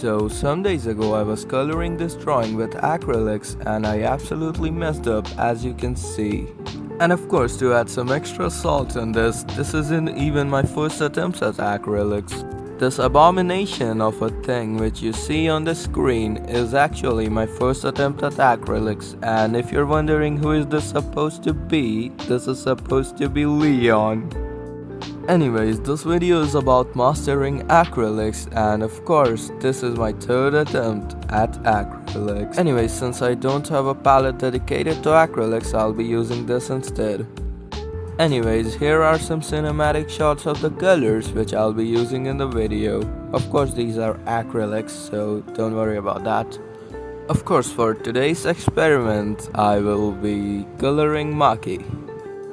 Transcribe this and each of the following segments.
So some days ago I was coloring this drawing with acrylics and I absolutely messed up, as you can see. And of course, to add some extra salt in this isn't even my first attempt at acrylics. This abomination of a thing which you see on the screen is actually my first attempt at acrylics, and if you're wondering who is this supposed to be, this is supposed to be Leon. Anyways, this video is about mastering acrylics, and of course, this is my third attempt at acrylics. Anyways, since I don't have a palette dedicated to acrylics, I'll be using this instead. Anyways, here are some cinematic shots of the colors which I'll be using in the video. Of course, these are acrylics, so don't worry about that. Of course, for today's experiment, I will be coloring Maki.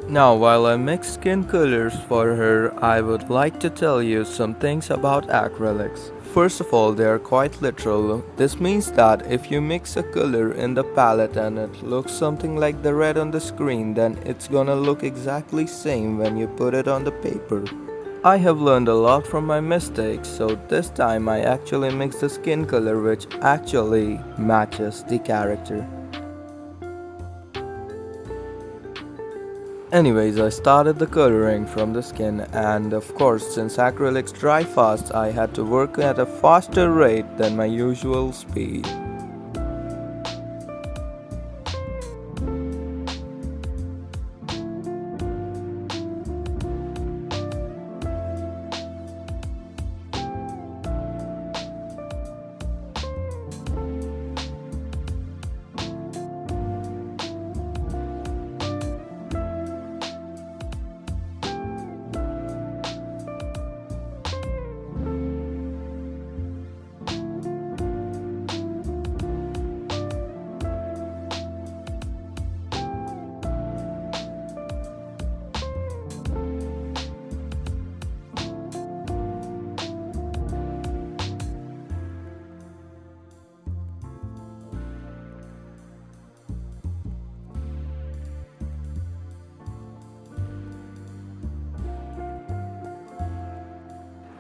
Now, while I mix skin colors for her, I would like to tell you some things about acrylics. First of all, they are quite literal. This means that if you mix a color in the palette and it looks something like the red on the screen, then it's gonna look exactly same when you put it on the paper. I have learned a lot from my mistakes, so this time I actually mixed the skin color which actually matches the character. Anyways, I started the coloring from the skin, and of course, since acrylics dry fast, I had to work at a faster rate than my usual speed.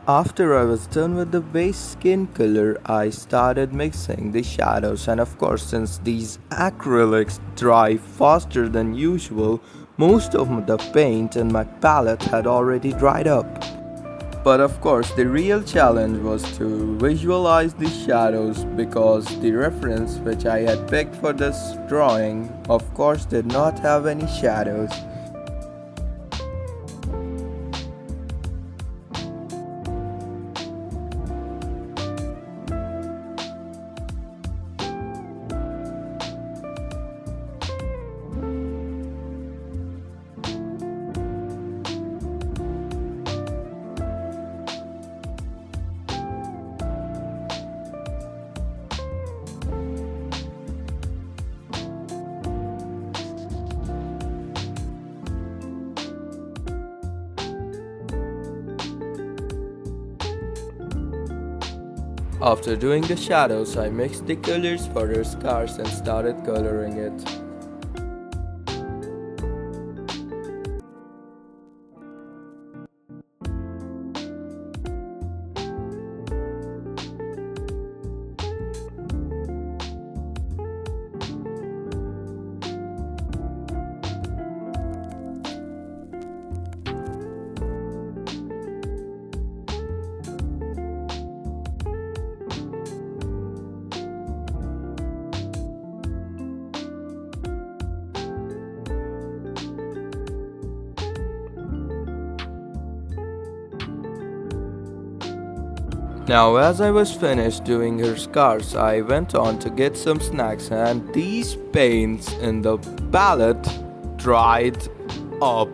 After I was done with the base skin color, I started mixing the shadows, and of course, since these acrylics dry faster than usual, most of the paint in my palette had already dried up. But of course, the real challenge was to visualize the shadows, because the reference which I had picked for this drawing of course did not have any shadows. After doing the shadows, I mixed the colors for her scars and started coloring it. Now, as I was finished doing her scars, I went on to get some snacks, and these paints in the palette dried up.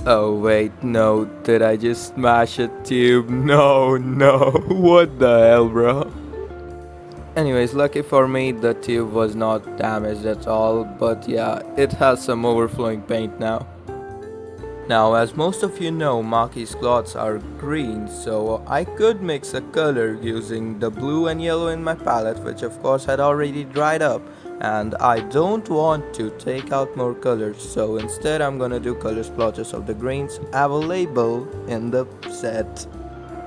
Oh wait, no, did I just smash a tube? No, what the hell, bro? Anyways, lucky for me, the tube was not damaged at all, but yeah, it has some overflowing paint now. Now, as most of you know, Maki's clothes are green, so I could mix a color using the blue and yellow in my palette, which of course had already dried up, and I don't want to take out more colors, so instead I'm gonna do color splotches of the greens available in the set.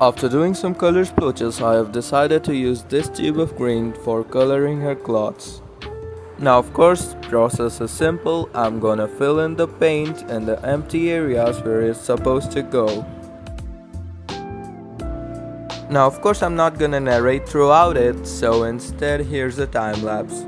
After doing some color splotches, I have decided to use this tube of green for coloring her clothes. Now of course, process is simple. I'm gonna fill in the paint in the empty areas where it's supposed to go. Now of course I'm not gonna narrate throughout it, so instead here's a time lapse.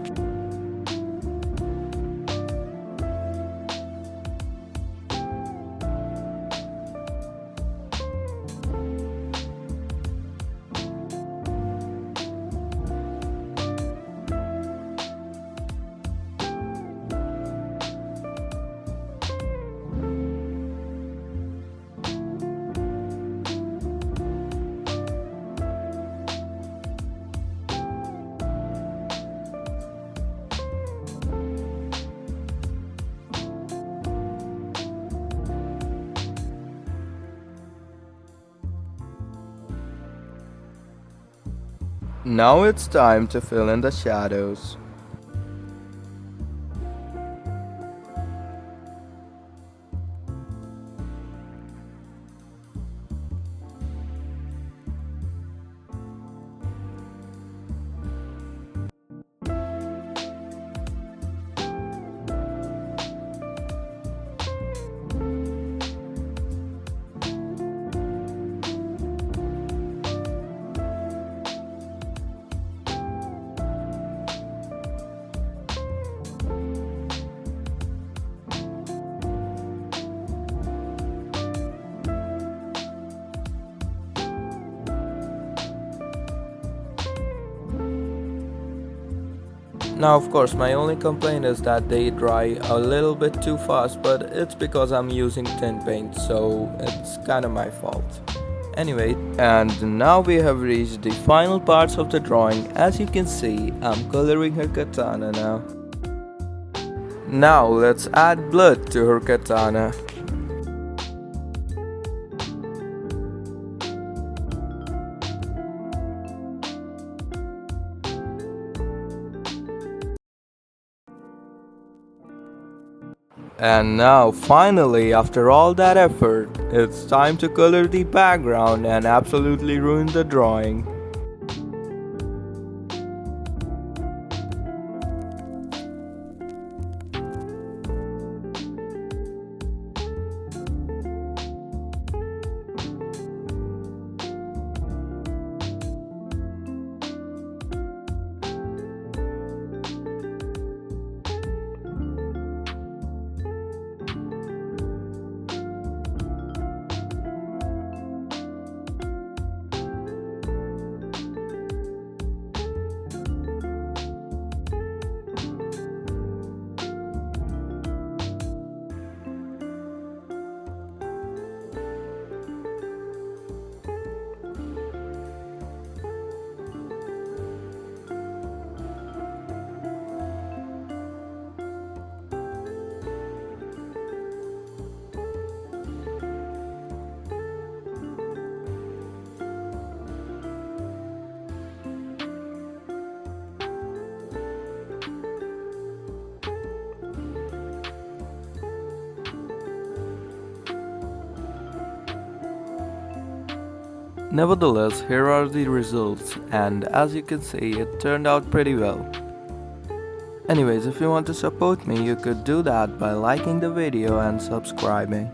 Now it's time to fill in the shadows. Now of course my only complaint is that they dry a little bit too fast, but it's because I'm using tint paint, so it's kinda my fault. Anyway, and now we have reached the final parts of the drawing. As you can see, I'm coloring her katana now. Now let's add blood to her katana. And now finally, after all that effort, it's time to color the background and absolutely ruin the drawing. Nevertheless, here are the results, and as you can see, it turned out pretty well. Anyways, if you want to support me, you could do that by liking the video and subscribing.